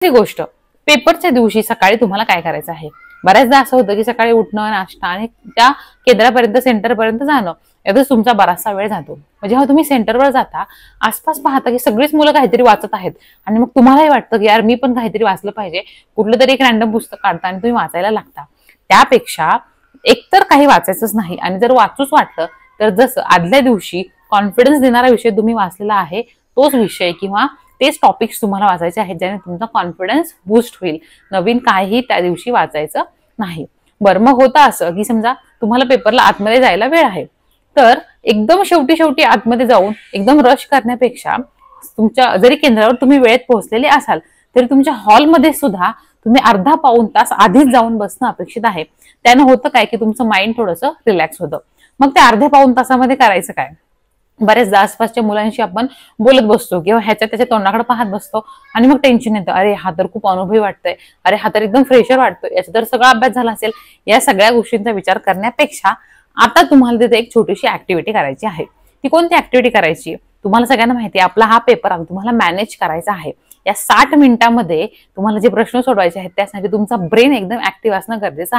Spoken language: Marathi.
ती गोष्ट पेपरच्या दिवशी सकाळी तुम्हाला काय करायचं आहे. बऱ्याचदा असं होतं की सकाळी उठणं, नाश्ता आणि त्या केंद्रापर्यंत सेंटरपर्यंत जाणं यातच तुमचा बराचसा वेळ जातो. जेव्हा तुम्ही सेंटरवर जाता आसपास पाहता की सगळीच मुलं काहीतरी वाचत आहेत आणि मग तुम्हालाही वाटतं की यार मी पण काहीतरी वाचलं पाहिजे. कुठलं तरी एक रॅन्डम पुस्तक काढता आणि तुम्ही वाचायला लागता. त्यापेक्षा एकतर काही वाचायचंच नाही आणि जर वाचूच वाटलं तर जसं आदल्या दिवशी कॉन्फिडन्स देणारा विषय तुम्ही वाचलेला आहे तोच विषय किंवा तेच टॉपिक्स तुम्हाला वाचायचे आहेत ज्याने तुमचा कॉन्फिडन्स बूस्ट होईल. नवीन काही त्या दिवशी वाचायचं नाही. बरं, मग होतं असं की समजा तुम्हाला पेपरला आतमध्ये जायला वेळ आहे, तर एकदम शेवटी शेवटी आतमध्ये जाऊन एकदम रश करण्यापेक्षा तुमच्या जरी केंद्रावर तुम्ही वेळेत पोहोचलेले असाल तरी तुमच्या हॉलमध्ये सुद्धा तुम्ही अर्धा पाऊण तास आधीच जाऊन बसणं अपेक्षित आहे. त्यानं होतं काय की तुमचं माइंड थोडंसं रिलॅक्स होतं. मग त्या अर्ध्या पाऊण तासामध्ये करायचं काय. बरेचदा आसपासच्या मुलांशी आपण बोलत बसतो किंवा ह्याच्या त्याच्या तोंडाकडे पाहत बसतो आणि मग टेन्शन येतं. अरे हा तर खूप अनुभवी वाटतोय, अरे हा तर एकदम फ्रेशर वाटतोय, याचा तर सगळा अभ्यास झाला असेल. या सगळ्या गोष्टींचा विचार करण्यापेक्षा आता तुम्हाला तिथे एक छोटीशी ऍक्टिव्हिटी करायची आहे. ती कोणती ऍक्टिव्हिटी करायची. तुम्हाला सगळ्यांना माहिती आहे आपला हा पेपर तुम्हाला मॅनेज करायचा आहे. या 60 मिनिटांमध्ये तुम्हाला जे प्रश्न सोडवायचे आहेत त्यासाठी तुमचा ब्रेन एकदम ऍक्टिव्ह असणं गरजेचं आहे.